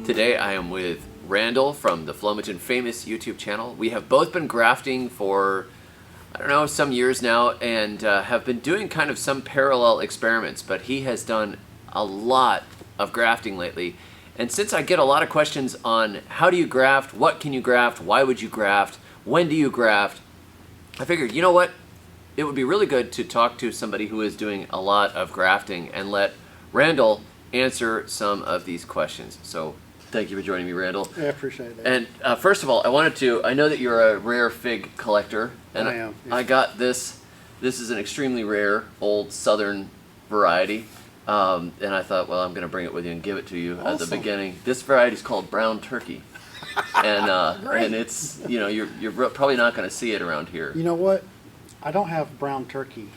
Today I am with Randall from the Flomaton Famous YouTube channel. We have both been grafting for, I don't know, some years now, and have been doing kind of some parallel experiments, but he has done a lot of grafting lately. And since I get a lot of questions on how do you graft, what can you graft, why would you graft, when do you graft, I figured, you know what, it would be really good to talk to somebody who is doing a lot of grafting and let Randall answer some of these questions. So thank you for joining me, Randall. I appreciate it. And first of all, I know that you're a rare fig collector, and I am. Yeah. I got this. This is an extremely rare old southern variety, and I thought, well, I'm going to bring it with you and give it to you at the beginning. This variety is called brown turkey, and it's, you know, you're probably not going to see it around here. You know what? I don't have brown turkey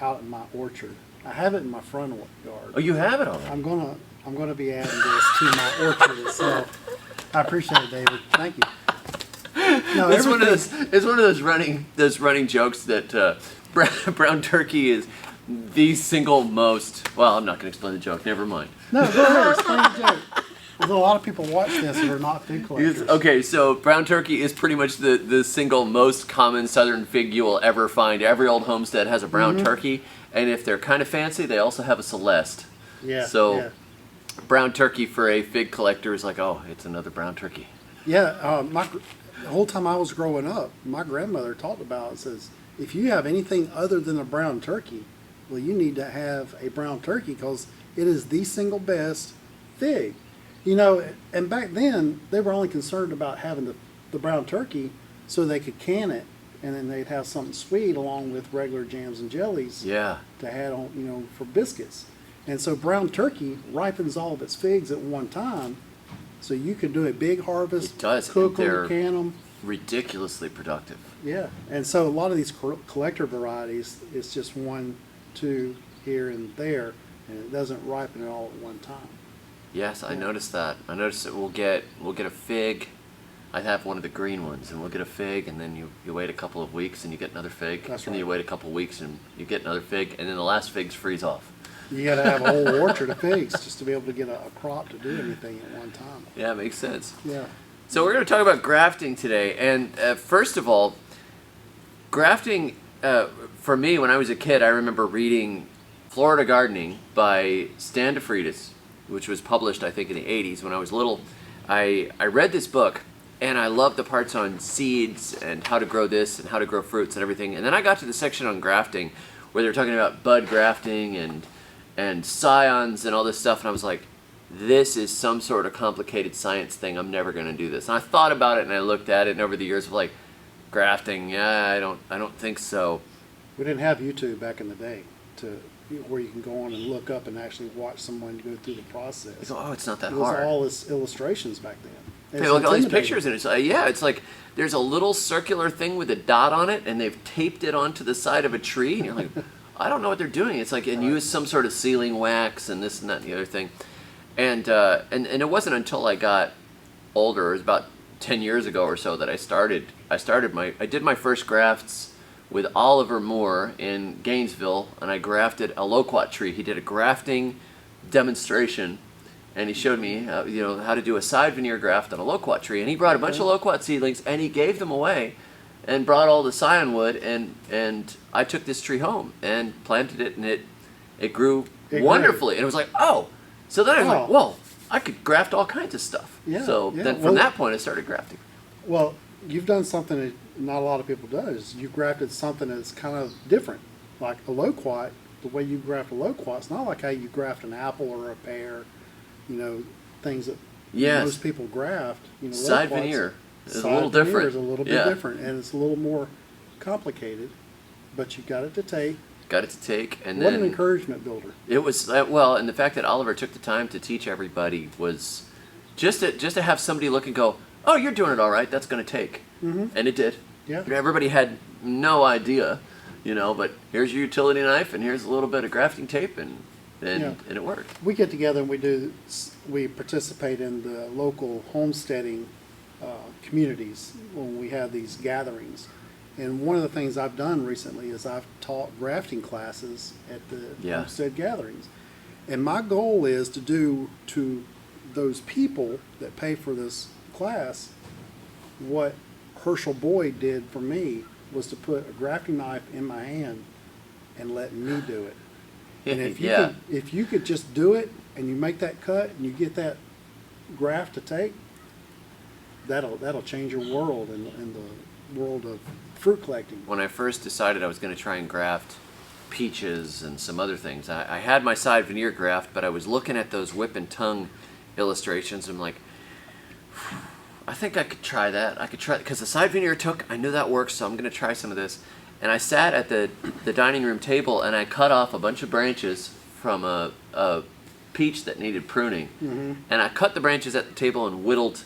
out in my orchard. I have it in my front yard. Oh, you have it already? I'm gonna be adding this to my orchard itself. I appreciate it, David. Thank you. No, it's one of those running jokes that brown turkey is the single most. Well, I'm not going to explain the joke. Never mind. No, go ahead. Explain the joke. There's a lot of people watch this that are not fig collectors. Okay, so brown turkey is pretty much the single most common southern fig you will ever find. Every old homestead has a brown turkey, and if they're kind of fancy, they also have a Celeste. Yeah. So brown turkey for a fig collector is like, oh, it's another brown turkey. Yeah, the whole time I was growing up, my grandmother talked about it, says, if you have anything other than a brown turkey, well, you need to have a brown turkey because it is the single best fig. You know, and back then, they were only concerned about having the brown turkey so they could can it, and then they'd have something sweet along with regular jams and jellies to add on, you know, for biscuits. And so brown turkey ripens all of its figs at one time, so you could do a big harvest, cook them, can them. Ridiculously productive. Yeah, and so a lot of these collector varieties, it's just 1, 2 here and there, and it doesn't ripen it all at one time. Yes, I noticed that. I noticed that we'll get a fig. I have one of the green ones, and we'll get a fig, and then you wait a couple of weeks, and you get another fig. That's and then you wait a couple of weeks, and you get another fig, and then the last figs freeze off. You got to have a whole orchard of figs just to be able to get a crop to do anything at one time. Yeah, it makes sense. Yeah. So we're going to talk about grafting today, and first of all, grafting, for me, when I was a kid, I remember reading Florida Gardening by Stan DeFreitas, which was published, I think, in the 80s when I was little. I read this book, and I loved the parts on seeds and how to grow this and how to grow fruits and everything. And then I got to the section on grafting where they were talking about bud grafting and scions and all this stuff, and I was like, this is some sort of complicated science thing. I'm never going to do this. And I thought about it, and I looked at it, and over the years of like, grafting, yeah, I don't think so. We didn't have YouTube back in the day where you can go on and look up and actually watch someone go through the process. Go, oh, it's not that hard. It was all this illustrations back then. Hey, look at all these pictures, and it's like there's a little circular thing with a dot on it, and they've taped it onto the side of a tree, and you're like, I don't know what they're doing. It's like, and use some sort of sealing wax and this and that and the other thing. And it wasn't until I got older, it was about 10 years ago or so, that I did my first grafts with Oliver Moore in Gainesville, and I grafted a loquat tree. He did a grafting demonstration, and he showed me how to do a side veneer graft on a loquat tree. And he brought a bunch of loquat seedlings, and he gave them away, and brought all the scion wood, and I took this tree home and planted it, and it grew wonderfully. And it was like, oh, so then I was like, whoa, I could graft all kinds of stuff. Yeah, so then from that point, I started grafting. Well, you've done something that not a lot of people does. You've grafted something that's kind of different, like a loquat. The way you graft a loquat, it's not like how you graft an apple or a pear. You know, things that most people graft. You know, side veneer is a little different. Is a little bit different, and it's a little more complicated. But you got it to take. And what then an encouragement builder. It was and the fact that Oliver took the time to teach everybody was just to have somebody look and go, oh, you're doing it all right. That's going to take, and it did. Yeah. Everybody had no idea, But here's your utility knife, and here's a little bit of grafting tape, and it worked. We get together and we participate in the local homesteading communities when we have these gatherings. And one of the things I've done recently is I've taught grafting classes at the homestead gatherings. And my goal is to do to those people that pay for this class what Herschel Boyd did for me, was to put a grafting knife in my hand and let me do it. And if you could just do it and you make that cut and you get that graft to take, that'll change your world in the world of fruit collecting. When I first decided I was going to try and graft peaches and some other things, I had my side veneer graft, but I was looking at those whip and tongue illustrations. And I'm like, I think I could try that. I could try, because the side veneer took, I knew that works, so I'm going to try some of this. And I sat at the dining room table and I cut off a bunch of branches from a peach that needed pruning. Mm-hmm. And I cut the branches at the table and whittled,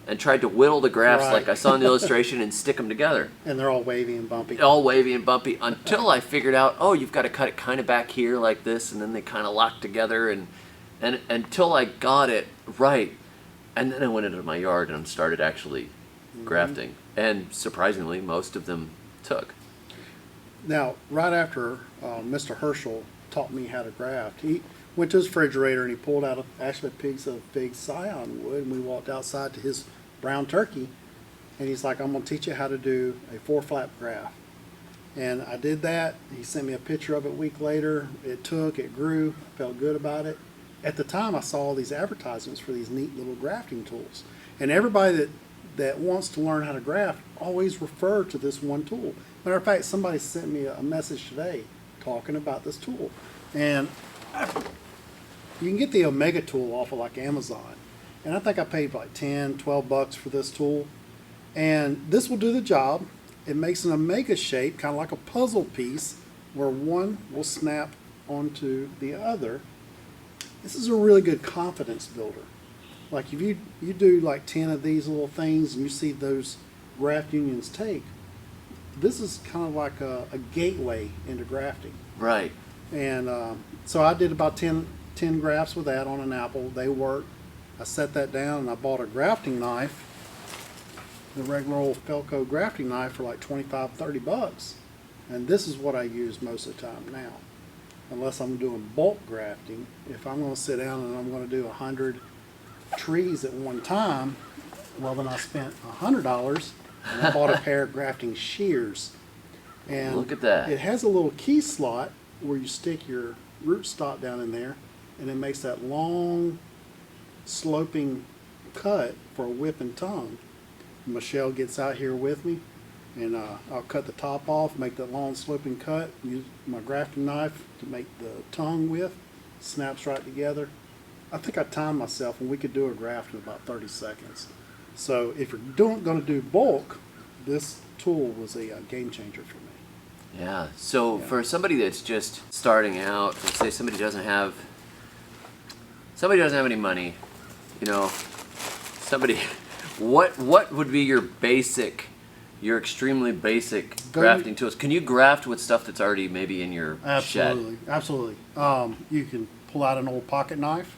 and tried to whittle the grafts like I saw in the illustration and stick them together. And they're all wavy and bumpy. All wavy and bumpy, until I figured out, oh, you've got to cut it kind of back here like this, and then they kind of lock together, and until I got it right. And then I went into my yard and started actually grafting. And surprisingly, most of them took. Now, right after Mr. Herschel taught me how to graft, he went to his refrigerator and he pulled out actually a piece of big scion wood, and we walked outside to his brown turkey, and he's like, I'm going to teach you how to do a 4-flap graft. And I did that. He sent me a picture of it a week later. It grew, felt good about it. At the time, I saw all these advertisements for these neat little grafting tools. And everybody that wants to learn how to graft always refer to this one tool. Matter of fact, somebody sent me a message today talking about this tool. And you can get the Omega tool off of like Amazon. And I think I paid like $10, $12 for this tool. And this will do the job. It makes an Omega shape, kind of like a puzzle piece, where one will snap onto the other. This is a really good confidence builder. Like if you do like 10 of these little things and you see those graft unions take, this is kind of like a gateway into grafting. Right. And so I did about 10 grafts with that on an apple. They worked. I set that down and I bought a grafting knife, the regular old Felco grafting knife, for like $25-$30. And this is what I use most of the time now. Unless I'm doing bulk grafting. If I'm going to sit down and I'm going to do 100 trees at one time, well then I spent $100 and I bought a pair of grafting shears. And look at that. It has a little key slot where you stick your rootstock down in there, and it makes that long sloping cut for a whip and tongue. Michelle gets out here with me, and I'll cut the top off, make that long sloping cut, use my grafting knife to make the tongue with, snaps right together. I think I timed myself and we could do a graft in about 30 seconds. So if you're going to do bulk, this tool was a game changer for me. Yeah. So for somebody that's just starting out, let's say somebody doesn't have any money, you know, what would be your extremely basic grafting tools? Can you graft with stuff that's already maybe in your shed? Absolutely. You can pull out an old pocket knife.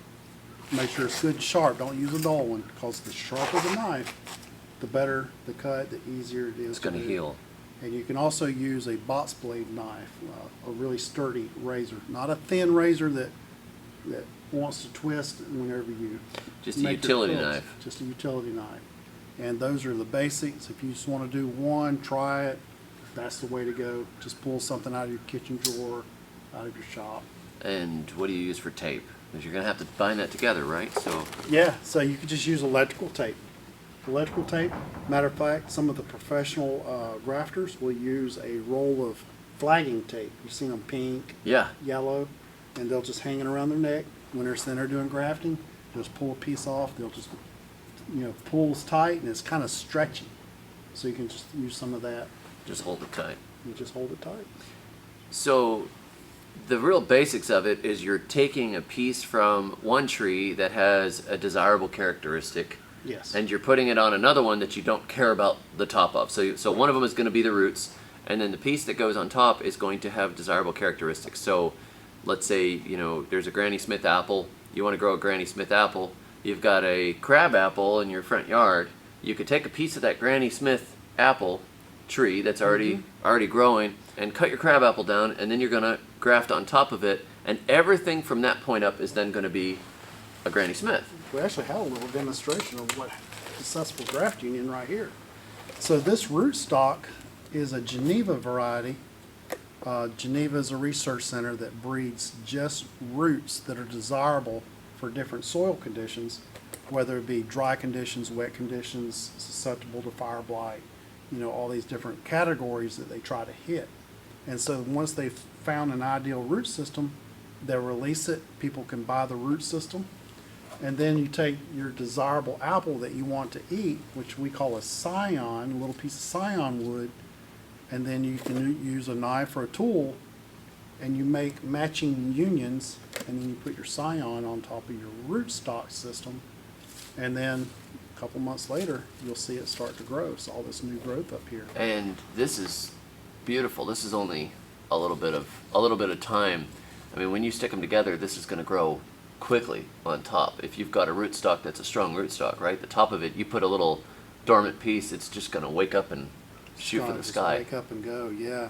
Make sure it's good and sharp. Don't use a dull one, because the sharper the knife, the better the cut, the easier it is. It's going to heal. And you can also use a box blade knife, a really sturdy razor, not a thin razor that wants to twist whenever you just a utility knife. Just a utility knife. And those are the basics. If you just want to do one, try it. That's the way to go. Just pull something out of your kitchen drawer, out of your shop. And what do you use for tape? Because you're going to have to bind that together, right? So you could just use electrical tape. Electrical tape. Matter of fact, some of the professional grafters will use a roll of flagging tape. You've seen them pink, yellow, and they'll just hang it around their neck. When they're doing grafting, they'll just pull a piece off. They'll just, pulls tight, and it's kind of stretchy. So you can just use some of that. Just hold it tight. You just hold it tight. So the real basics of it is you're taking a piece from one tree that has a desirable characteristic. Yes. And you're putting it on another one that you don't care about the top of. So one of them is going to be the roots, and then the piece that goes on top is going to have desirable characteristics. So let's say, there's a Granny Smith apple. You want to grow a Granny Smith apple. You've got a crab apple in your front yard. You could take a piece of that Granny Smith apple tree that's already growing, and cut your crabapple down, and then you're going to graft on top of it, and everything from that point up is then going to be a Granny Smith. We actually have a little demonstration of what successful grafting in right here. So this rootstock is a Geneva variety. Geneva is a research center that breeds just roots that are desirable for different soil conditions, whether it be dry conditions, wet conditions, susceptible to fire blight, all these different categories that they try to hit. And so once they've found an ideal root system, they'll release it. People can buy the root system. And then you take your desirable apple that you want to eat, which we call a scion, a little piece of scion wood, and then you can use a knife or a tool, and you make matching unions, and then you put your scion on top of your rootstock system, and then a couple months later, you'll see it start to grow. So all this new growth up here. And this is beautiful. This is only a little bit of time. I mean, when you stick them together, this is going to grow quickly on top. If you've got a rootstock that's a strong rootstock, right? The top of it, you put a little dormant piece, it's just going to wake up and shoot for the sky. Wake up and go, yeah.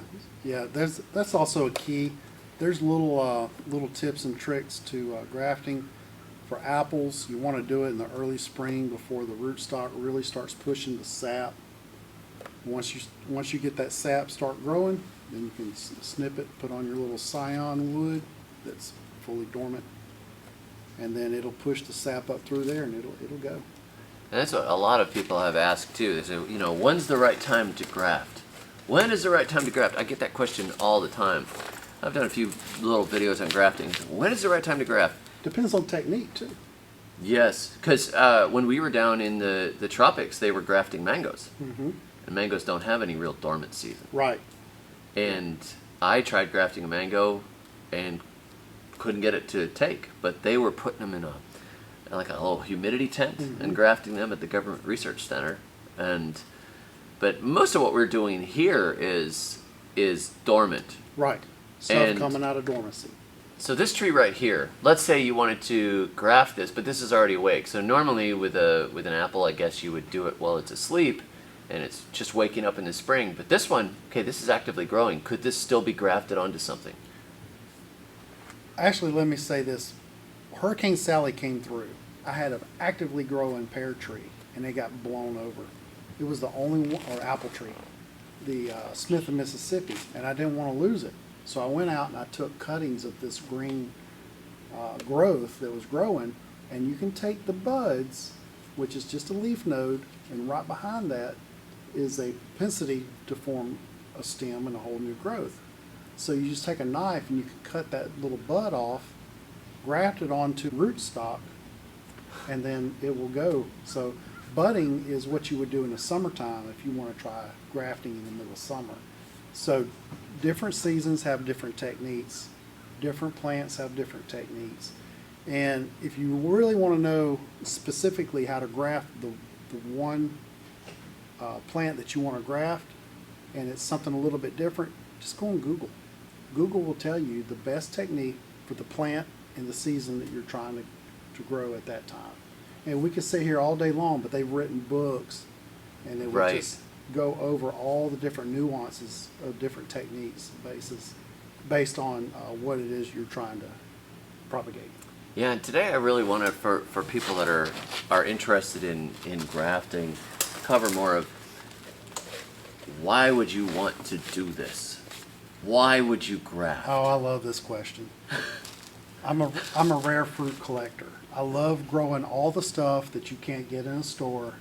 That's also a key. There's little tips and tricks to grafting for apples. You want to do it in the early spring before the rootstock really starts pushing the sap. Once you get that sap start growing, then you can snip it, put on your little scion wood that's fully dormant, and then it'll push the sap up through there, and it'll go. And that's what a lot of people have asked too. They say, when's the right time to graft? When is the right time to graft? I get that question all the time. I've done a few little videos on grafting. When is the right time to graft? Depends on technique too. Yes, because when we were down in the tropics, they were grafting mangoes. Mm-hmm. And mangoes don't have any real dormant season. Right. And I tried grafting a mango and couldn't get it to take, but they were putting them in a little humidity tent and grafting them at the government research center. But most of what we're doing here is dormant. Right. Stuff coming out of dormancy. So this tree right here, let's say you wanted to graft this, but this is already awake. So normally with an apple, I guess you would do it while it's asleep and it's just waking up in the spring. But this one, okay, this is actively growing. Could this still be grafted onto something? Actually, let me say this. Hurricane Sally came through. I had an actively growing pear tree, and it got blown over. It was the only one, or apple tree, the Smith of Mississippi, and I didn't want to lose it. So I went out and I took cuttings of this green growth that was growing, and you can take the buds, which is just a leaf node, and right behind that is a propensity to form a stem and a whole new growth. So you just take a knife and you can cut that little bud off, graft it onto rootstock, and then it will go. So budding is what you would do in the summertime if you want to try grafting in the middle of summer. So different seasons have different techniques. Different plants have different techniques. And if you really want to know specifically how to graft the one plant that you want to graft, and it's something a little bit different, just go on Google. Google will tell you the best technique for the plant and the season that you're trying to grow at that time. And we could sit here all day long, but they've written books, and they would just go over all the different nuances of different techniques based on what it is you're trying to propagate. Yeah, and today I really want to, for people that are interested in grafting, cover more of why would you want to do this? Why would you graft? Oh, I love this question. I'm a rare fruit collector. I love growing all the stuff that you can't get in a store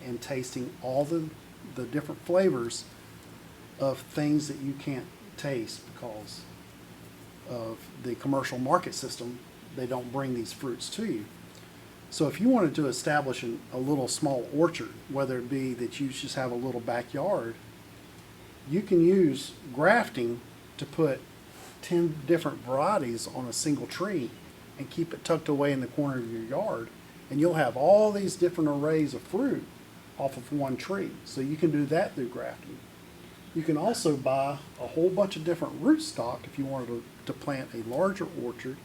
and tasting all the different flavors of things that you can't taste because of the commercial market system. They don't bring these fruits to you. So if you wanted to establish a little small orchard, whether it be that you just have a little backyard, you can use grafting to put 10 different varieties on a single tree and keep it tucked away in the corner of your yard, and you'll have all these different arrays of fruit off of one tree. So you can do that through grafting. You can also buy a whole bunch of different rootstock if you wanted to plant a larger orchard,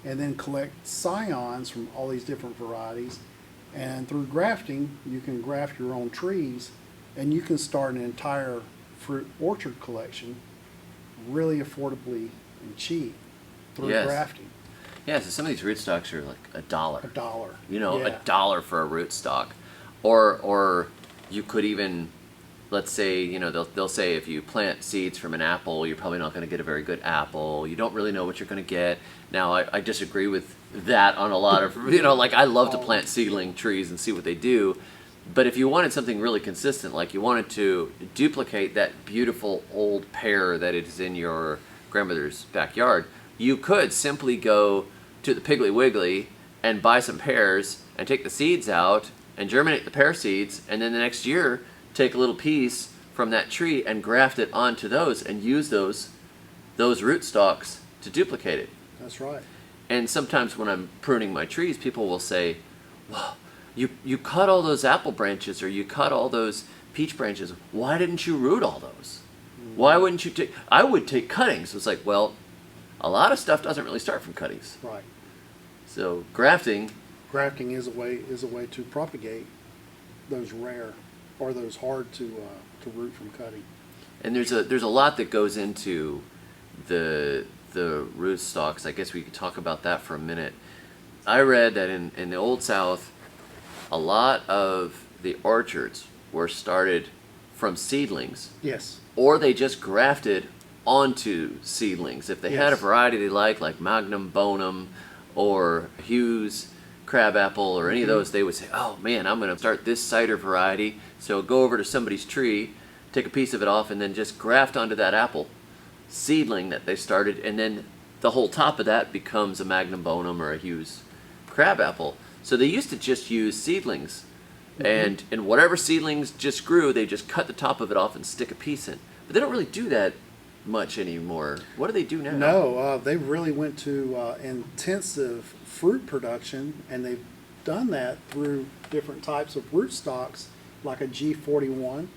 and then collect scions from all these different varieties. And through grafting, you can graft your own trees, and you can start an entire fruit orchard collection really affordably and cheap through Yes. grafting. Yeah, so some of these rootstocks are like $1. $1. You know, Yeah. $1 for a rootstock. Or you could even, let's say, you know, they'll say if you plant seeds from an apple, you're probably not going to get a very good apple. You don't really know what you're going to get. Now, I disagree with that on a lot of, you know, like I love to plant seedling trees and see what they do. But if you wanted something really consistent, like you wanted to duplicate that beautiful old pear that is in your grandmother's backyard, you could simply go to the Piggly Wiggly and buy some pears and take the seeds out and germinate the pear seeds, and then the next year take a little piece from that tree and graft it onto those and use those rootstocks to duplicate it. That's right. And sometimes when I'm pruning my trees, people will say, well, you cut all those apple branches or you cut all those peach branches. Why didn't you root all those? Why wouldn't you take... I would take cuttings. It's like, well, a lot of stuff doesn't really start from cuttings. Right. So grafting... Grafting is a way to propagate those rare or those hard to root from cutting. And there's a lot that goes into the rootstocks. I guess we could talk about that for a minute. I read that in the Old South, a lot of the orchards were started from seedlings, Yes. or they just grafted onto seedlings. If they had a Yes. variety they like Magnum Bonum or Hughes crabapple or any of those, they would say, oh man, I'm going to start this cider variety. So go over to somebody's tree, take a piece of it off, and then just graft onto that apple seedling that they started, and then the whole top of that becomes a Magnum Bonum or a Hughes crabapple. So they used to just use seedlings, and whatever seedlings just grew, they just cut the top of it off and stick a piece in. But they don't really do that much anymore. What do they do now? No, they really went to intensive fruit production, and they've done that through different types of rootstocks, like a G41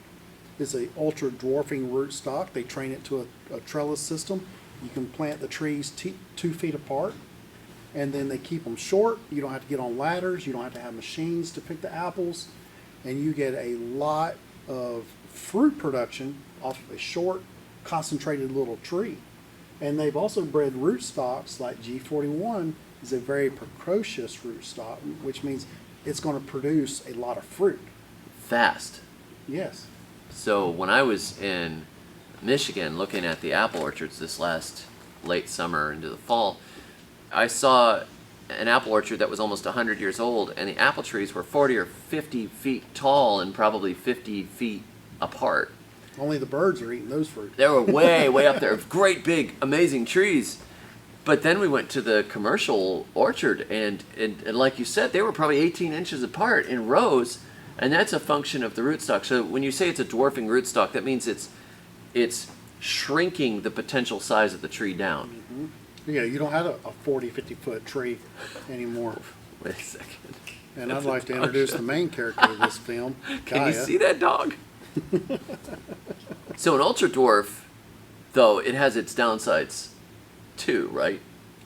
is a ultra dwarfing rootstock. They train it to a trellis system. You can plant the trees 2 feet apart, and then they keep them short. You don't have to get on ladders. You don't have to have machines to pick the apples, and you get a lot of fruit production off of a short, concentrated little tree. And they've also bred rootstocks like G41 is a very precocious rootstock, which means it's going to produce a lot of fruit. Fast. Yes. So when I was in Michigan looking at the apple orchards this last late summer into the fall, I saw an apple orchard that was almost 100 years old, and the apple trees were 40 or 50 feet tall and probably 50 feet apart. Only the birds are eating those fruit. They were way, way up there. Great, big, amazing trees. But then we went to the commercial orchard, and like you said, they were probably 18 inches apart in rows, and that's a function of the rootstock. So when you say it's a dwarfing rootstock, that means it's shrinking the potential size of the tree down. Mm-hmm. Yeah, you don't have a 40, 50-foot tree anymore. Wait a second. And That's I'd a like to dog introduce show. the main character of this film, Can you Gaia. see that dog? So an ultra dwarf, though, it has its downsides too, right?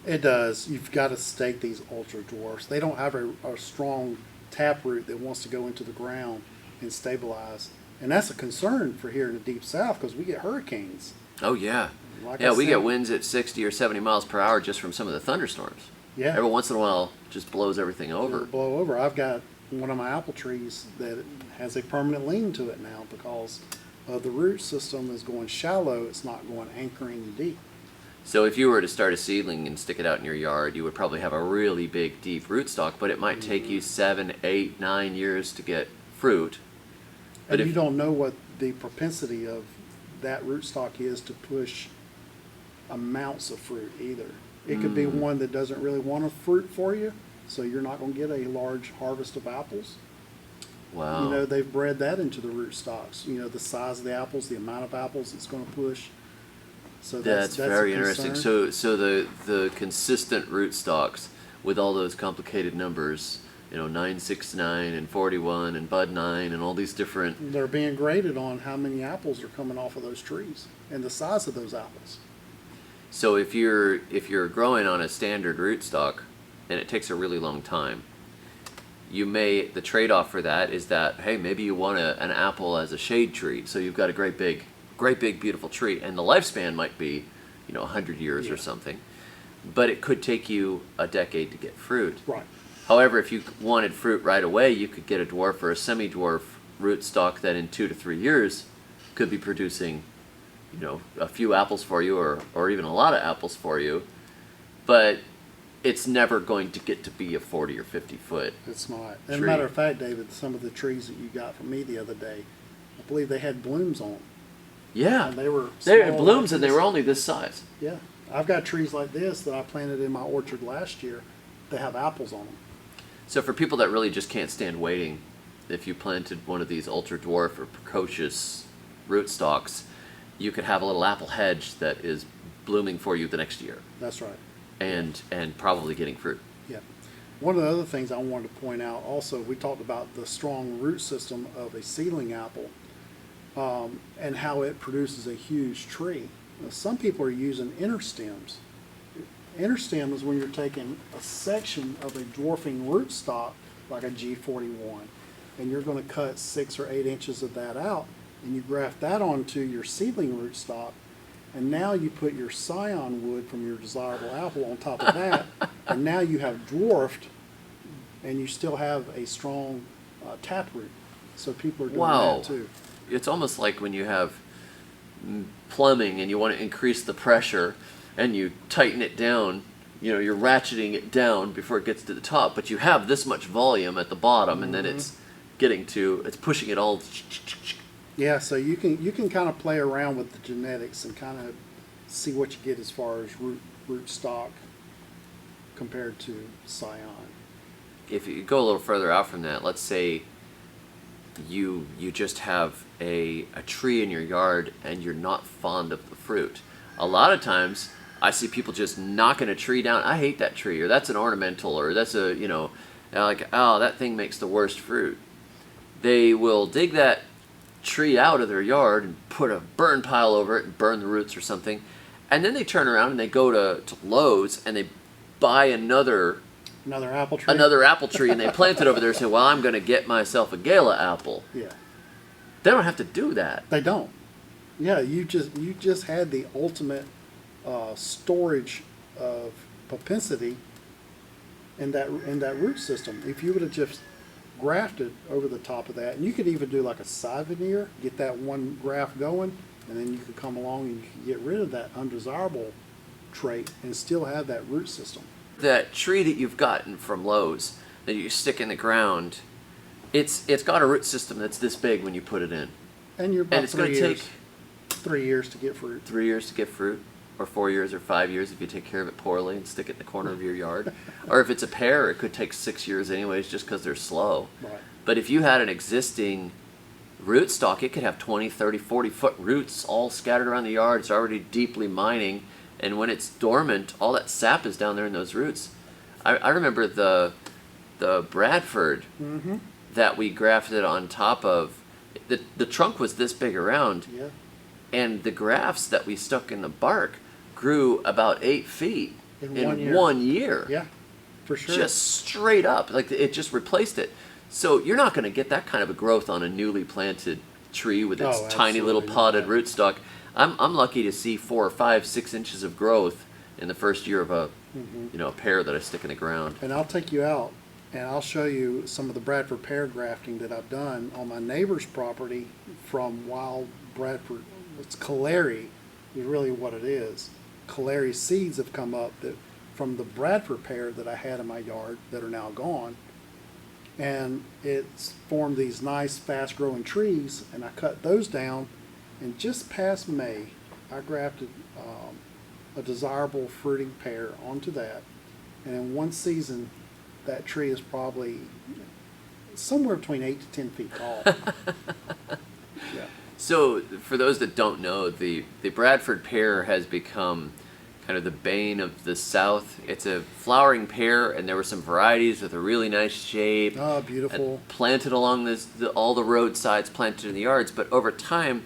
It does. You've got to stake these ultra dwarfs. They don't have a strong taproot that wants to go into the ground and stabilize. And that's a concern for here in the deep south because we get hurricanes. Oh yeah. Like Yeah, I we said- get winds at 60 or 70 miles per hour just from some of the thunderstorms. Yeah. Every once in a while, just blows everything over. It'll blow over. I've got one of my apple trees that has a permanent lean to it now because the root system is going shallow. It's not going anchoring deep. So if you were to start a seedling and stick it out in your yard, you would probably have a really big, deep rootstock, but it might take you 7, 8, 9 years to get fruit. But And if you don't know what the propensity of that rootstock is to push amounts of fruit either. It could be one that doesn't really want a fruit for you, so you're not going to get a large harvest of apples. Wow. You know, they've bred that into the rootstocks. You know, the size of the apples, the amount of apples it's going to push. So That's a very interesting. concern. So the consistent rootstocks with all those complicated numbers, 969 and 41 and bud 9 and all these different. They're being graded on how many apples are coming off of those trees and the size of those apples. So if you're growing on a standard rootstock and it takes a really long time, the trade-off for that is that, hey, maybe you want an apple as a shade tree, so you've got a great big great big beautiful tree, and the lifespan might be, 100 years or something, but it could take you a decade to get fruit. Right. However, if you wanted fruit right away, you could get a dwarf or a semi-dwarf rootstock that in 2 to 3 years could be producing, a few apples for you, or even a lot of apples for you, but it's never going to get to be a 40 or 50 foot. It's not. As a tree. matter of fact, David, some of the trees that you got from me the other day, I believe they had blooms on them. Yeah, And they were they had small blooms like and they this. were only this size. Yeah. I've got trees like this that I planted in my orchard last year. They have apples on them. So for people that really just can't stand waiting, if you planted one of these ultra dwarf or precocious rootstocks, you could have a little apple hedge that is blooming for you the next year, That's right. and probably getting fruit. Yeah. One of the other things I wanted to point out also, we talked about the strong root system of a seedling apple, and how it produces a huge tree. Now, some people are using inner stems. Inner stem is when you're taking a section of a dwarfing rootstock, like a G41, and you're going to cut 6 or 8 inches of that out, and you graft that onto your seedling rootstock, and now you put your scion wood from your desirable apple on top of that, and now you have dwarfed, and you still have a strong taproot. So people are doing Wow. that too. It's almost like when you have plumbing and you want to increase the pressure and you tighten it down, you're ratcheting it down before it gets to the top, but you have this much volume at the bottom, and then it's pushing it all. Yeah, so you can kind of play around with the genetics and kind of see what you get as far as root stock compared to scion. If you go a little further out from that, let's say you just have a tree in your yard and you're not fond of the fruit. A lot of times I see people just knocking a tree down. I hate that tree, or that's an ornamental, or that's like, oh, that thing makes the worst fruit. They will dig that tree out of their yard and put a burn pile over it and burn the roots or something, and then they turn around and they go to Lowe's and they buy another Another apple tree? and they plant it over there and say, well, I'm going to get myself a Gala apple. Yeah. They don't have to do that. They don't. Yeah, you just had the ultimate storage of propensity in that root system. If you would have just grafted over the top of that, and you could even do like a side veneer, get that one graft going, and then you could come along and you could get rid of that undesirable trait and still have that root system. That tree that you've gotten from Lowe's that you stick in the ground, it's got a root system that's this big when you put it in. And you're about And it's going 3 to years. take 3 years to get fruit. 3 years to get fruit, or 4 years, or 5 years if you take care of it poorly and stick it in the corner of your yard. Or if it's a pear, it could take 6 years anyways, just because they're slow. Right. But if you had an existing rootstock, it could have 20, 30, 40-foot roots all scattered around the yard. It's already deeply mining, and when it's dormant, all that sap is down there in those roots. I remember the Bradford Mm-hmm. that we grafted on top of. The trunk was this big around, Yeah. and the grafts that we stuck in the bark grew about 8 feet In 1 year. 1 year. Yeah. For sure. Just straight up, like it just replaced it. So you're not going to get that kind of a growth on a newly planted tree with its Oh, tiny little absolutely potted not. rootstock. I'm lucky to see 4 or 5, 6 inches of growth in the first year of a a pear that I stick in the ground. And I'll take you out and I'll show you some of the Bradford pear grafting that I've done on my neighbor's property from wild Bradford. It's Calari is really what it is. Calari seeds have come up that from the Bradford pear that I had in my yard that are now gone. And it's formed these nice fast growing trees, and I cut those down, and just past May I grafted a desirable fruiting pear onto that, and in one season that tree is probably somewhere between 8 to 10 feet tall. Yeah. So for those that don't know, the Bradford pear has become kind of the bane of the South. It's a flowering pear, and there were some varieties with a really nice shape. Oh, beautiful. And planted along all the roadsides, planted in the yards. But over time,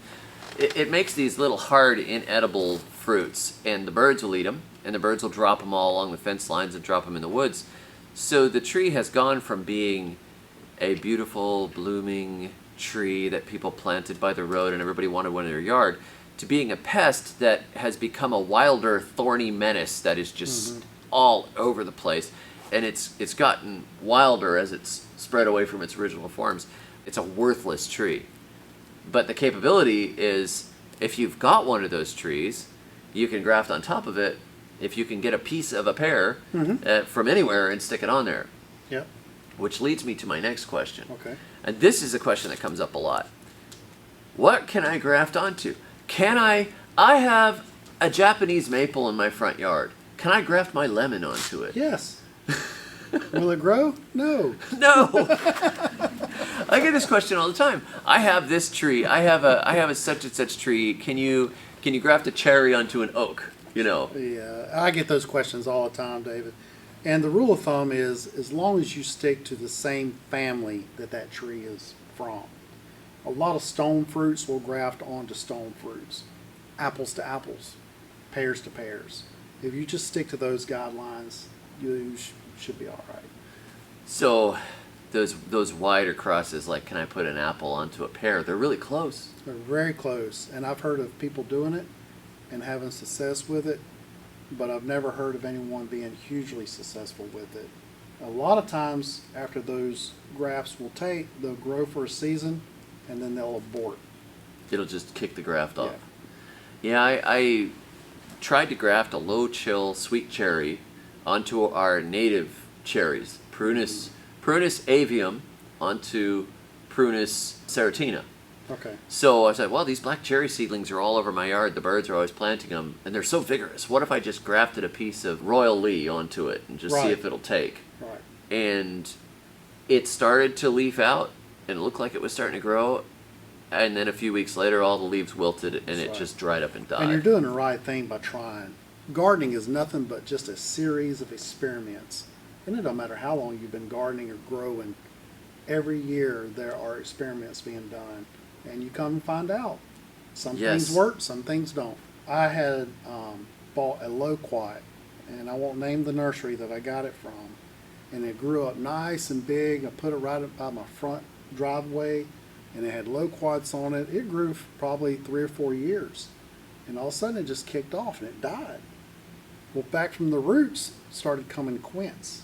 it makes these little hard, inedible fruits, and the birds will eat them, and the birds will drop them all along the fence lines and drop them in the woods. So the tree has gone from being a beautiful, blooming tree that people planted by the road and everybody wanted one in their yard, to being a pest that has become a wilder, thorny menace that is just all over the place. And it's gotten wilder as it's spread away from its original forms. It's a worthless tree. But the capability is, if you've got one of those trees, you can graft on top of it if you can get a piece of a pear from anywhere and stick it on there. Yep. Which leads me to my next question. Okay. And this is a question that comes up a lot. What can I graft onto? I have a Japanese maple in my front yard. Can I graft my lemon onto it? Yes. Will it grow? No. No. I get this question all the time. I have this tree. I have a such and such tree. Can you graft a cherry onto an oak? You know. Yeah, I get those questions all the time, David. And the rule of thumb is, as long as you stick to the same family that tree is from. A lot of stone fruits will graft onto stone fruits. Apples to apples. Pears to pears. If you just stick to those guidelines, you should be all right. So those wider crosses, like can I put an apple onto a pear? They're really close. They're very close, and I've heard of people doing it and having success with it, but I've never heard of anyone being hugely successful with it. A lot of times after those grafts will take, they'll grow for a season and then they'll abort. It'll just kick the graft off. Yeah. Yeah, I tried to graft a low chill sweet cherry onto our native cherries, Prunus avium onto Prunus seritina. Okay. So I said, well, these black cherry seedlings are all over my yard. The birds are always planting them, and they're so vigorous. What if I just grafted a piece of royal Lee onto it and just see if it'll take? Right. And it started to leaf out, and it looked like it was starting to grow. And then a few weeks later, all the leaves wilted, and it just dried up and died. And you're doing the right thing by trying. Gardening is nothing but just a series of experiments. And it don't matter how long you've been gardening or growing. Every year there are experiments being done. And you come and find out. Some things work, some things don't. I had bought a loquat, and I won't name the nursery that I got it from. And it grew up nice and big. I put it right up by my front driveway, and it had loquats on it. It grew for probably 3 or 4 years. And all of a sudden it just kicked off and it died. Well, back from the roots started coming quince.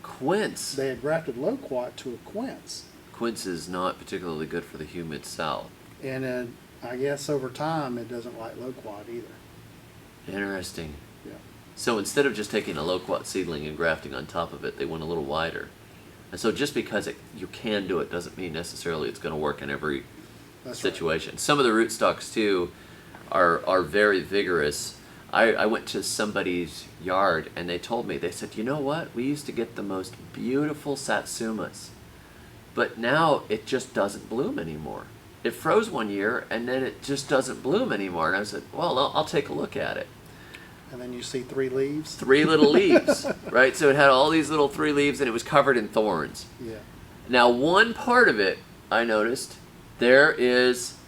Quince? They had grafted loquat to a quince. Quince is not particularly good for the humid south. And then I guess over time it doesn't like loquat either. Interesting. Yeah. So instead of just taking a loquat seedling and grafting on top of it, they went a little wider. And so just because you can do it doesn't mean necessarily it's going to work in every situation. Right. Some of the rootstocks too are very vigorous. I went to somebody's yard and they told me, they said, you know what? We used to get the most beautiful satsumas, but now it just doesn't bloom anymore. It froze one year and then it just doesn't bloom anymore. And I said, well, I'll take a look at it. And then you see 3 leaves? 3 little leaves, right? So it had all these little 3 leaves and it was covered in thorns. Yeah. Now one part of it, I noticed, there is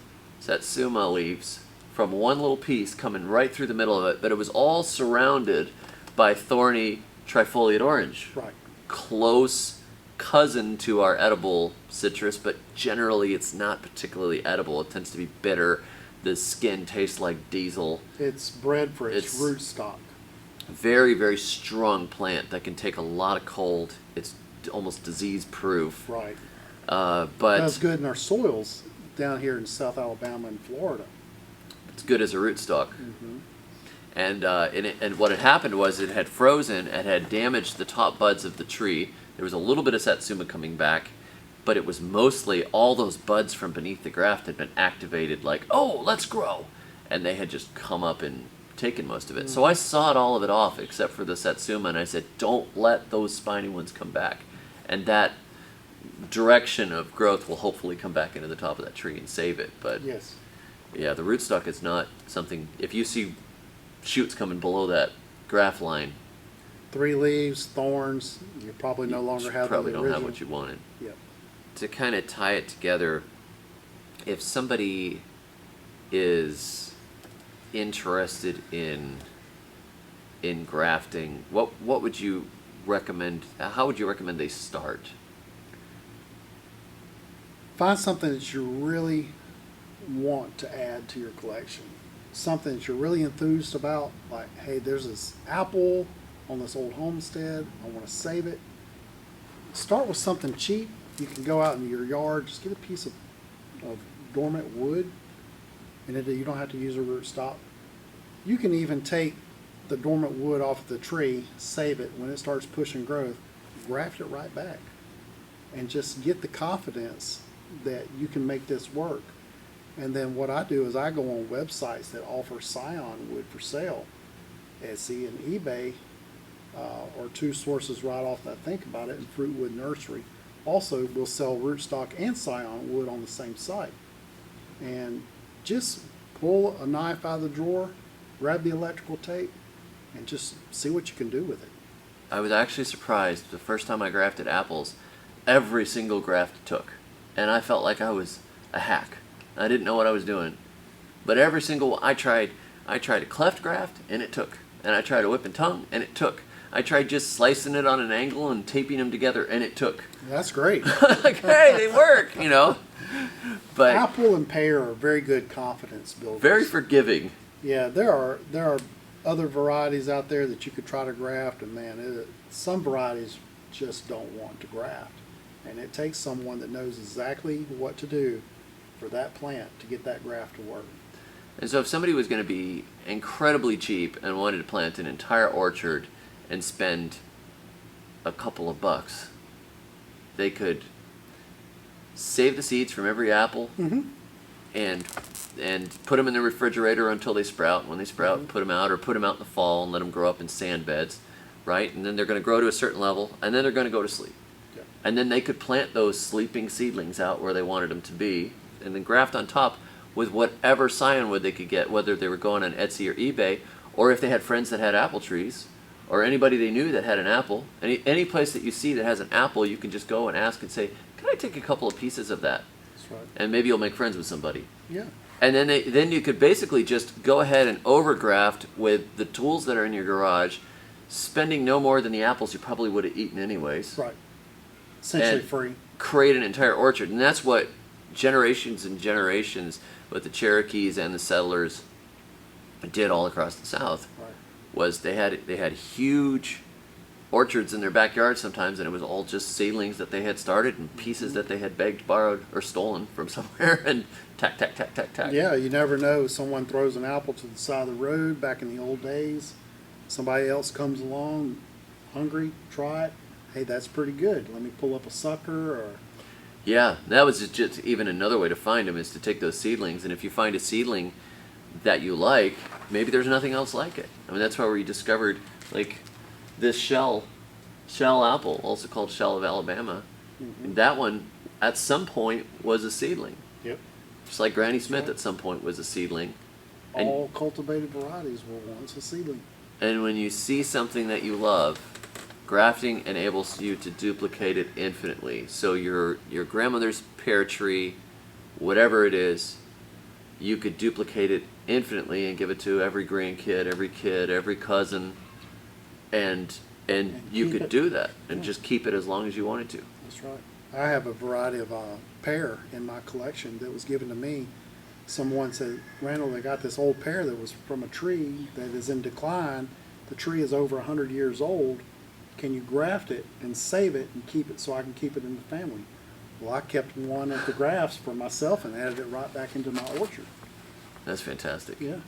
satsuma leaves from one little piece coming right through the middle of it, but it was all surrounded by thorny trifoliate orange. Right. Close cousin to our edible citrus, but generally it's not particularly edible. It tends to be bitter. The skin tastes like diesel. It's bred for its rootstock. Very, very strong plant that can take a lot of cold. It's almost disease-proof. Right. But that's good in our soils down here in South Alabama and Florida. It's good as a rootstock. Mm-hmm. And what had happened was it had frozen, it had damaged the top buds of the tree. There was a little bit of satsuma coming back, but it was mostly all those buds from beneath the graft had been activated like, oh, let's grow. And they had just come up and taken most of it. So I sawed all of it off except for the satsuma, and I said, don't let those spiny ones come back. And that direction of growth will hopefully come back into the top of that tree and save it. But yes. Yeah, the rootstock is not something, if you see shoots coming below that graft line, 3 leaves, thorns, you probably no longer have probably the don't original. have what you wanted. Yep. To kind of tie it together, if somebody is interested in grafting, what would you recommend? How would you recommend they start? Find something that you really want to add to your collection. something that you're really enthused about, like, hey, there's this apple on this old homestead, I want to save it. Start with something cheap. You can go out in your yard, just get a piece of dormant wood, and you don't have to use a rootstock. You can even take the dormant wood off of the tree, save it. When it starts pushing growth, graft it right back, and just get the confidence that you can make this work. And then what I do is I go on websites that offer scion wood for sale, Etsy and eBay, or two sources right off that think about it, and Fruitwood Nursery. Also will sell rootstock and scion wood on the same site. And just pull a knife out of the drawer, grab the electrical tape, and just see what you can do with it. I was actually surprised the first time I grafted apples, every single graft took. And I felt like I was a hack. I didn't know what I was doing. But every single one, I tried a cleft graft, and it took. And I tried a whip and tongue, and it took. I tried just slicing it on an angle and taping them together, and it took. That's great. Like, hey, they work, you know. But Apple and pear are very good confidence builders. very forgiving. Yeah, there are other varieties out there that you could try to graft, and man, some varieties just don't want to graft. And it takes someone that knows exactly what to do for that plant to get that graft to work. And so if somebody was going to be incredibly cheap and wanted to plant an entire orchard and spend a couple of bucks, they could save the seeds from every apple and put them in the refrigerator until they sprout. When they sprout, put them out, or put them out in the fall and let them grow up in sand beds, right? And then they're going to grow to a certain level, and then they're going to go to sleep. Yeah. And then they could plant those sleeping seedlings out where they wanted them to be, and then graft on top with whatever scion wood they could get, whether they were going on Etsy or eBay, or if they had friends that had apple trees, or anybody they knew that had an apple. Any place that you see that has an apple, you can just go and ask and say, can I take a couple of pieces of that? That's right. And maybe you'll make friends with somebody. Yeah. And then you could basically just go ahead and overgraft with the tools that are in your garage, spending no more than the apples you probably would have eaten anyways. Right. Essentially And free. create an entire orchard. And that's what generations and generations with the Cherokees and the settlers did all across the South. Right. Was they had huge orchards in their backyard sometimes, and it was all just seedlings that they had started and pieces that they had begged, borrowed, or stolen from somewhere, and tack, tack, tack, tack, tack. Yeah, you never know. Someone throws an apple to the side of the road back in the old days. Somebody else comes along, hungry, try it. Hey, that's pretty good. Let me pull up a sucker. Or Yeah, that was just even another way to find them, is to take those seedlings, and if you find a seedling that you like, maybe there's nothing else like it. I mean, that's why we discovered, like, this shell apple, also called shell of Alabama. And that one, at some point, was a seedling. Yep. Just like Granny Smith right. at some point was a seedling. And, All cultivated varieties were once a seedling. and when you see something that you love, grafting enables you to duplicate it infinitely. So your grandmother's pear tree, whatever it is, you could duplicate it infinitely and give it to every grandkid, every kid, every cousin, and you keep could it. do that and Yeah. just keep it as long as you wanted to. That's right. I have a variety of pear in my collection that was given to me. Someone said, Randall, they got this old pear that was from a tree that is in decline. The tree is over 100 years old. Can you graft it and save it and keep it so I can keep it in the family? Well, I kept one of the grafts for myself and added it right back into my orchard. That's fantastic. Yeah.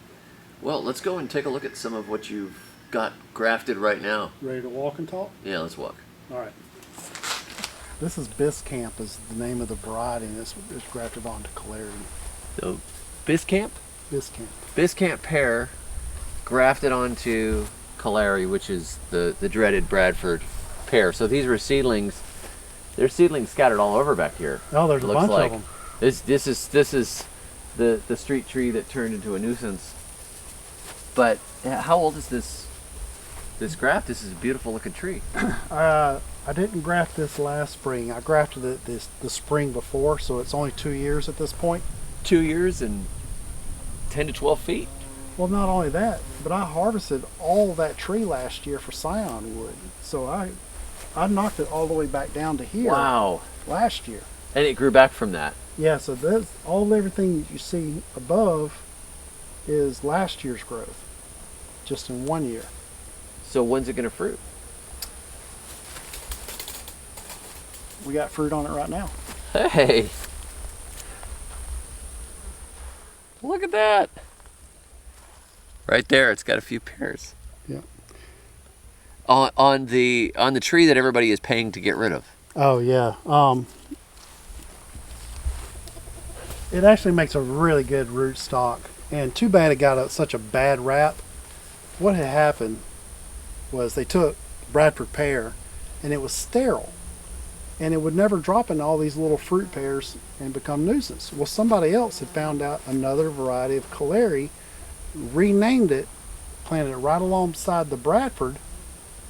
Well, let's go and take a look at some of what you've got grafted right now. Ready to walk and talk? Yeah, let's walk. All right. This is Biscamp is the name of the variety, and it's grafted onto Clarity. So, Biscamp? Biscamp. Biscamp pear grafted onto Calari, which is the dreaded Bradford pear. So these were seedlings. There's seedlings scattered all over back here. Oh, there's a Looks bunch like. of them. This is the street tree that turned into a nuisance. But how old is this graft? This is a beautiful looking tree. I didn't graft this last spring. I grafted it the spring before, so it's only 2 years at this point. 2 years and 10 to 12 feet. Well, not only that, but I harvested all that tree last year for scion wood. So I knocked it all the way back down to here Wow. last year. And it grew back from that. Yeah, so everything that you see above is last year's growth, just in 1 year. So when's it going to fruit? We got fruit on it right now. Hey, look at that. Right there, it's got a few pears. Yeah. On the tree that everybody is paying to get rid of. Oh yeah. It actually makes a really good rootstock, and too bad it got such a bad rap. What had happened was they took Bradford pear, and it was sterile, and it would never drop into all these little fruit pears and become nuisance. Well, somebody else had found out another variety of Caleri, renamed it, planted it right alongside the Bradford,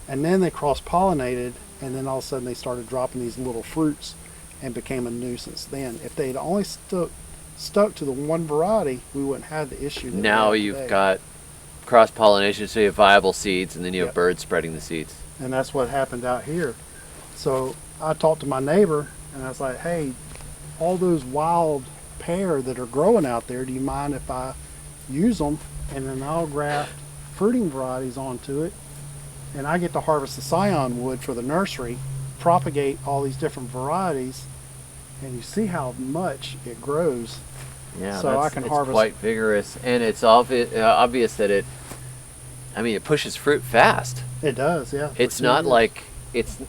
and then they cross-pollinated, and then all of a sudden they started dropping these little fruits and became a nuisance. Then, if they'd only stuck to the one variety, we wouldn't have the issue that Now we have you've today. got cross-pollination, so you have viable seeds, and then you have Yep. birds spreading the seeds. And that's what happened out here. So I talked to my neighbor, and I was like, hey, all those wild pear that are growing out there, do you mind if I use them? And then I'll graft fruiting varieties onto it, and I get to harvest the scion wood for the nursery, propagate all these different varieties, and you see how much it grows. Yeah, So I can it's harvest- quite vigorous, and it's obvious that it pushes fruit fast. It does, yeah. for It's 2 not years. like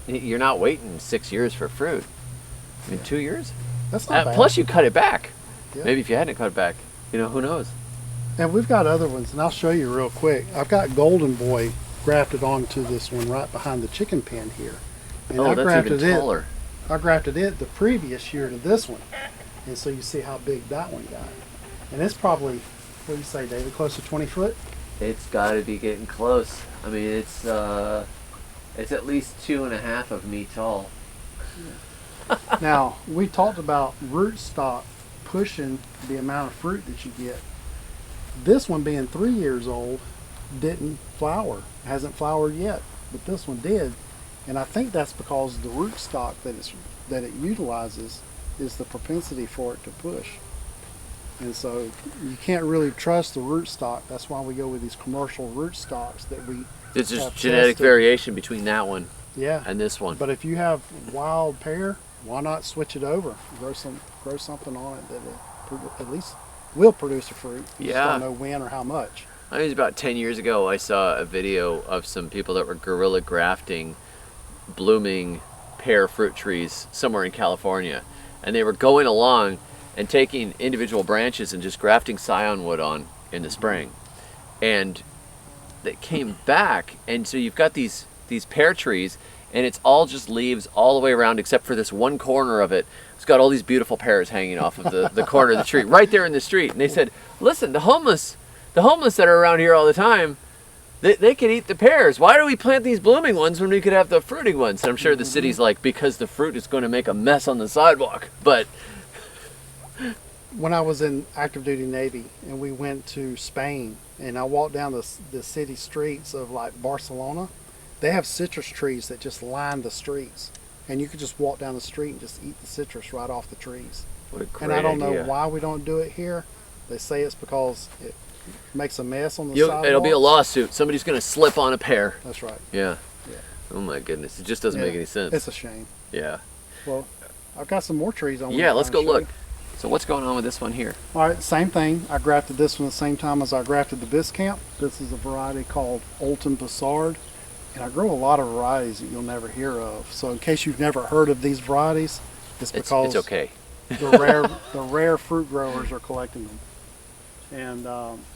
you're not waiting 6 years for fruit. I mean, 2 years. That's not bad. Plus, you cut it back. Yeah. Maybe if you hadn't cut it back, who knows? And we've got other ones, and I'll show you real quick. I've got Golden Boy grafted onto this one right behind the chicken pen here. And Oh, that's even taller. I grafted it the previous year to this one. And so you see how big that one got. And it's probably, what do you say, David, close to 20 foot? It's got to be getting close. I mean, it's at least 2.5 of me tall. Now, we talked about rootstock pushing the amount of fruit that you get. This one being 3 years old didn't flower, hasn't flowered yet, but this one did. And I think that's because the rootstock that it utilizes is the propensity for it to push. And so you can't really trust the rootstock. That's why we go with these commercial rootstocks that we There's just have genetic tested. variation between that one Yeah. and this one. But if you have wild pear, why not switch it over? Grow something on it that at least will produce a fruit. You just Yeah. don't know when or how much. I think it was about 10 years ago I saw a video of some people that were guerrilla grafting blooming pear fruit trees somewhere in California. And they were going along and taking individual branches and just grafting scion wood on in the spring. And they came back, and so you've got these pear trees, and it's all just leaves all the way around except for this one corner of it. It's got all these beautiful pears hanging off of the corner of the tree, right there in the street. And they said, listen, the homeless that are around here all the time, they could eat the pears. Why do we plant these blooming ones when we could have the fruiting ones? And I'm sure the city's like, because the fruit is going to make a mess on the sidewalk. But When I was in active duty Navy and we went to Spain and I walked down the city streets of like Barcelona, they have citrus trees that just line the streets. And you could just walk down the street and just eat the citrus right off the trees. what a great And I don't idea. know why we don't do it here. They say it's because it makes a mess on the It'll be a sidewalks. lawsuit. Somebody's going to slip on a pear. That's right. Yeah. Yeah. Oh my goodness. It just doesn't Yeah. make any sense. It's a shame. Yeah. Well, I've got some more trees on. Yeah, let's go look. So what's going on with this one here? All right, same thing. I grafted this one the same time as I grafted the Biscamp. This is a variety called Olton Bassard. And I grow a lot of varieties that you'll never hear of. So in case you've never heard of these varieties, it's because It's okay. the rare fruit growers are collecting them. And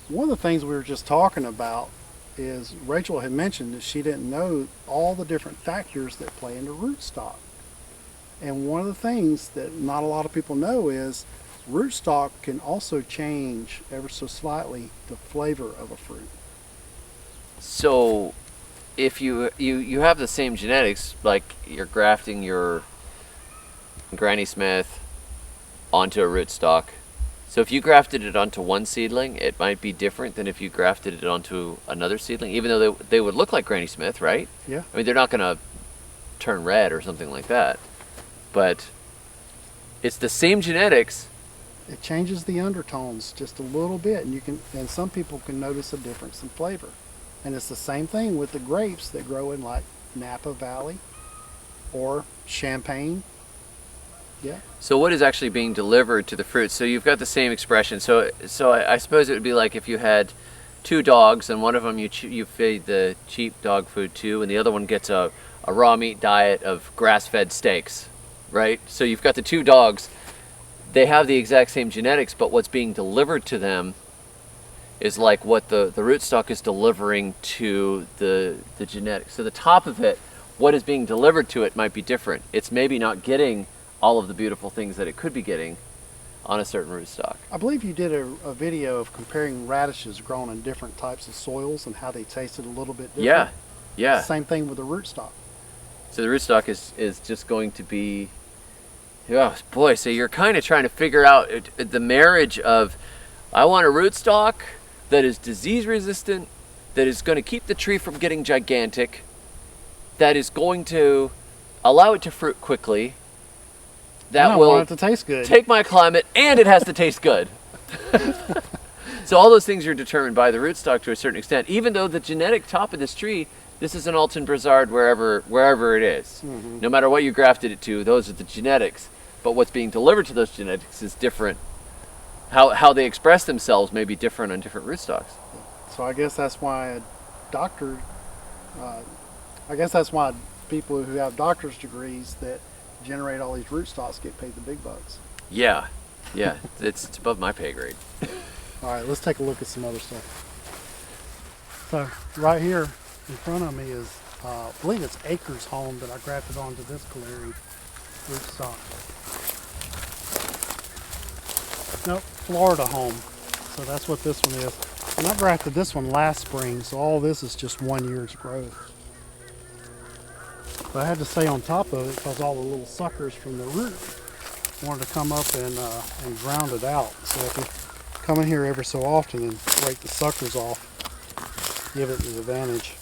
one of the things we were just talking about is Rachel had mentioned that she didn't know all the different factors that play into rootstock. And one of the things that not a lot of people know is rootstock can also change ever so slightly the flavor of a fruit. So if you have the same genetics, like you're grafting your Granny Smith onto a rootstock. So if you grafted it onto one seedling, it might be different than if you grafted it onto another seedling, even though they would look like Granny Smith, right? Yeah. I mean, they're not going to turn red or something like that. But it's the same genetics, it changes the undertones just a little bit, and some people can notice a difference in flavor. And it's the same thing with the grapes that grow in like Napa Valley or Champagne. Yeah. So what is actually being delivered to the fruit? So you've got the same expression. So I suppose it would be like if you had two dogs, and one of them you feed the cheap dog food to, and the other one gets a raw meat diet of grass-fed steaks, right? So you've got the two dogs. They have the exact same genetics, but what's being delivered to them is like what the rootstock is delivering to the genetics. So the top of it, what is being delivered to it might be different. It's maybe not getting all of the beautiful things that it could be getting on a certain rootstock. I believe you did a video of comparing radishes grown in different types of soils and how they tasted a little bit different. Yeah, yeah. Same thing with the rootstock. So the rootstock is just going to be, oh boy, so you're kind of trying to figure out the marriage of, I want a rootstock that is disease resistant, that is going to keep the tree from getting gigantic, that is going to allow it to fruit quickly, that I will want it to taste good. take my climate, and it has to taste good. So all those things are determined by the rootstock to a certain extent, even though the genetic top of this tree, this is an Alton Brizard wherever it is. Mm-hmm. No matter what you grafted it to, those are the genetics. But what's being delivered to those genetics is different. How they express themselves may be different on different rootstocks. So I guess that's why a doctor, I guess that's why people who have doctor's degrees that generate all these rootstocks get paid the big bucks. Yeah, it's above my pay grade. All right, let's take a look at some other stuff. So right here in front of me is, I believe it's Acres Home that I grafted onto this Caleri rootstock. Nope, Florida Home. So that's what this one is. And I grafted this one last spring, so all this is just 1 year's growth. But I had to stay on top of it because all the little suckers from the root wanted to come up and ground it out. So if you come in here every so often and break the suckers off, give it the advantage.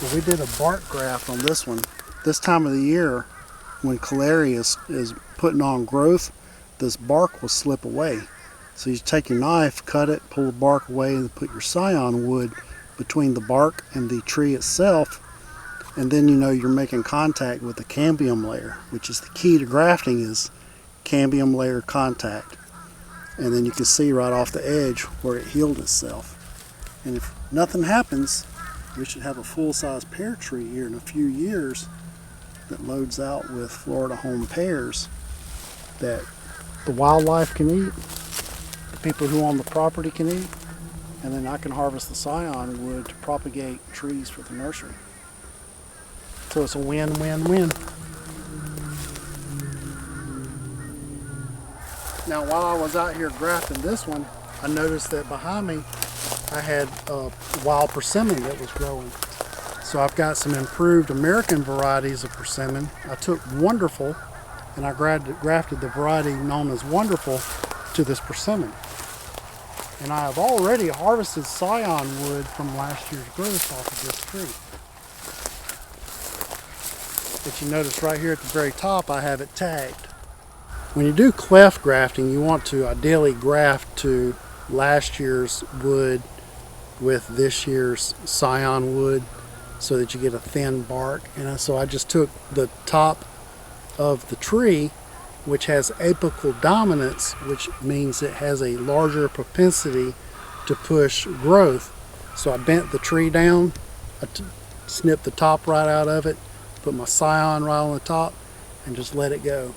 Well, we did a bark graft on this one. This time of the year, when Caleri is putting on growth, this bark will slip away. So you take your knife, cut it, pull the bark away, and put your scion wood between the bark and the tree itself, and then you know you're making contact with the cambium layer, which is the key to grafting, is cambium layer contact. And then you can see right off the edge where it healed itself. And if nothing happens, we should have a full-size pear tree here in a few years that loads out with Florida Home pears that the wildlife can eat, the people who own the property can eat, and then I can harvest the scion wood to propagate trees for the nursery. So it's a win-win-win. Now while I was out here grafting this one, I noticed that behind me I had a wild persimmon that was growing. So I've got some improved American varieties of persimmon. I took Wonderful and I grafted the variety known as Wonderful to this persimmon. And I have already harvested scion wood from last year's growth off of this tree. But you notice right here at the very top I have it tagged. When you do cleft grafting, you want to ideally graft to last year's wood with this year's scion wood so that you get a thin bark. And so I just took the top of the tree, which has apical dominance, which means it has a larger propensity to push growth. So I bent the tree down, I snipped the top right out of it, put my scion right on the top, and just let it go.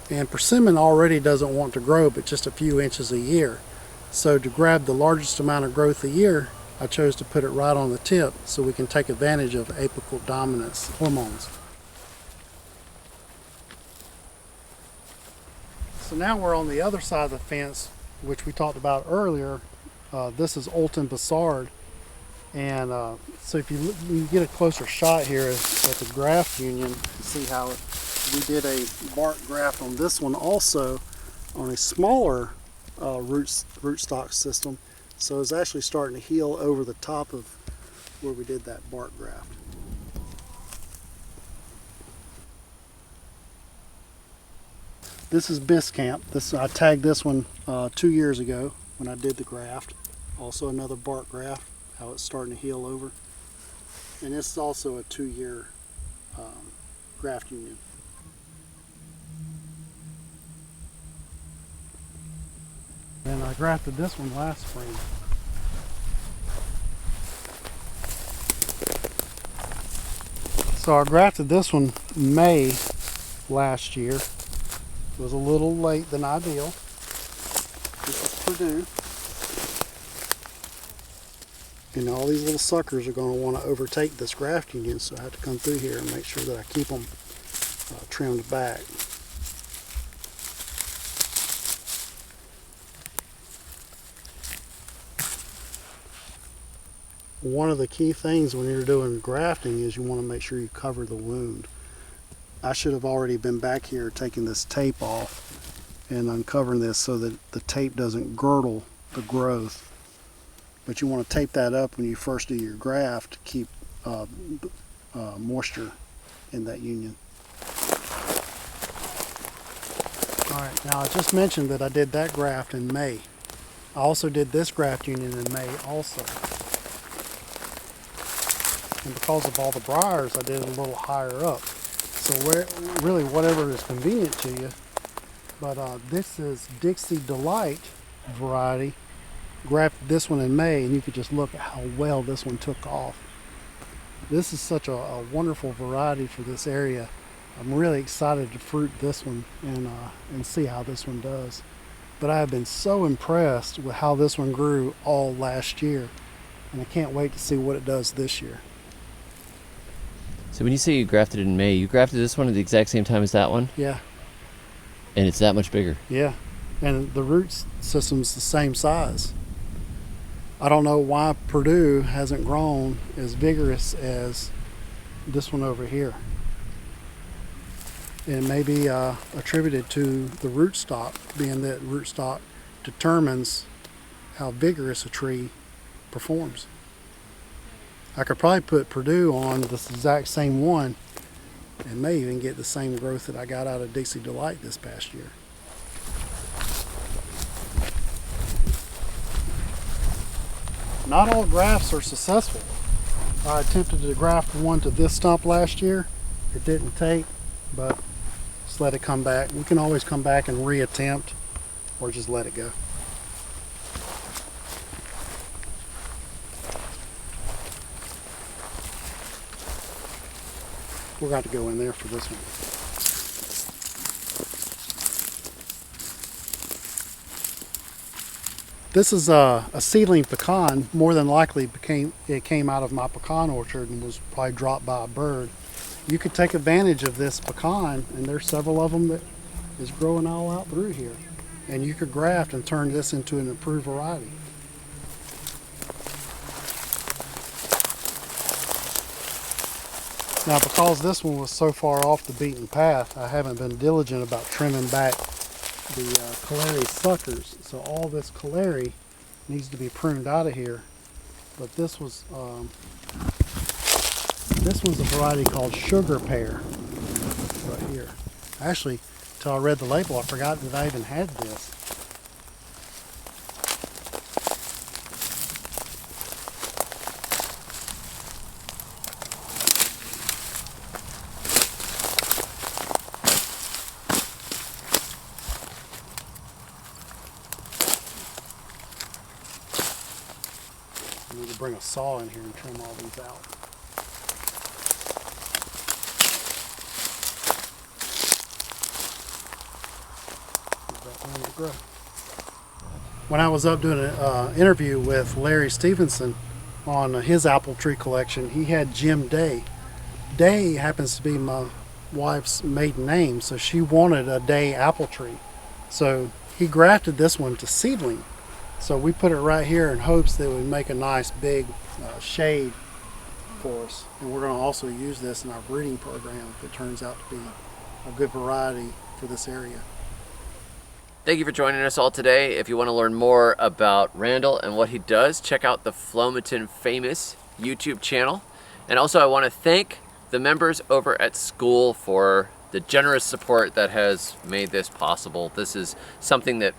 And persimmon already doesn't want to grow but just a few inches a year. So to grab the largest amount of growth a year, I chose to put it right on the tip so we can take advantage of apical dominance hormones. So now we're on the other side of the fence, which we talked about earlier. This is Alton Brizard. And so if you get a closer shot here at the graft union, you can see how we did a bark graft on this one also on a smaller rootstock system. So it's actually starting to heal over the top of where we did that bark graft. This is Biscamp. I tagged this one 2 years ago when I did the graft. Also another bark graft, how it's starting to heal over. And this is also a 2-year graft union. And I grafted this one last spring. So I grafted this one May last year. It was a little late than ideal. This is Purdue. And all these little suckers are going to want to overtake this graft union, so I have to come through here and make sure that I keep them trimmed back. One of the key things when you're doing grafting is you want to make sure you cover the wound. I should have already been back here taking this tape off and uncovering this so that the tape doesn't girdle the growth. But you want to tape that up when you first do your graft to keep moisture in that union. Alright, now I just mentioned that I did that graft in May. I also did this graft union in May also. And because of all the briars, I did it a little higher up. So really whatever is convenient to you. But this is Dixie Delight variety. Grafted this one in May, and you could just look at how well this one took off. This is such a wonderful variety for this area. I'm really excited to fruit this one and see how this one does. But I have been so impressed with how this one grew all last year, and I can't wait to see what it does this year. So when you say you grafted it in May, you grafted this one at the exact same time as that one? Yeah. And it's that much bigger? Yeah. And the root system's the same size. I don't know why Purdue hasn't grown as vigorous as this one over here. It may be attributed to the rootstock, being that rootstock determines how vigorous a tree performs. I could probably put Purdue on this exact same one and may even get the same growth that I got out of Dixie Delight this past year. Not all grafts are successful. I attempted to graft one to this stump last year. It didn't take, but just let it come back. We can always come back and reattempt or just let it go. We're going to go in there for this one. This is a seedling pecan. More than likely it came out of my pecan orchard and was probably dropped by a bird. You could take advantage of this pecan, and there's several of them that is growing all out through here. And you could graft and turn this into an improved variety. Now, because this one was so far off the beaten path, I haven't been diligent about trimming back the Calleri suckers. So all this Calleri needs to be pruned out of here. But this was a variety called sugar pear right here. Actually, until I read the label, I forgot that I even had this. I need to bring a saw in here and trim all these out. When I was up doing an interview with Larry Stevenson on his apple tree collection, he had Jim Day. Day happens to be my wife's maiden name, so she wanted a Day apple tree. So he grafted this one to seedling. So we put it right here in hopes that it would make a nice big shade for us. And we're going to also use this in our breeding program if it turns out to be a good variety for this area. Thank you for joining us all today. If you want to learn more about Randall and what he does, check out the Flomaton Famous YouTube channel. And also I want to thank the members over at school for the generous support that has made this possible. This is something that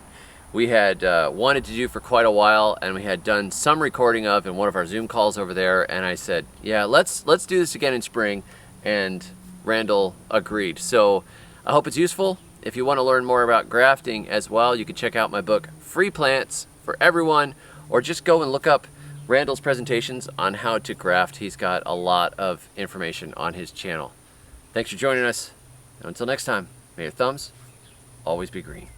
we had wanted to do for quite a while, and we had done some recording of in one of our Zoom calls over there, and I said, yeah, let's do this again in spring, and Randall agreed. So I hope it's useful. If you want to learn more about grafting as well, you can check out my book, Free Plants for Everyone, or just go and look up Randall's presentations on how to graft. He's got a lot of information on his channel. Thanks for joining us. And until next time, may your thumbs always be green.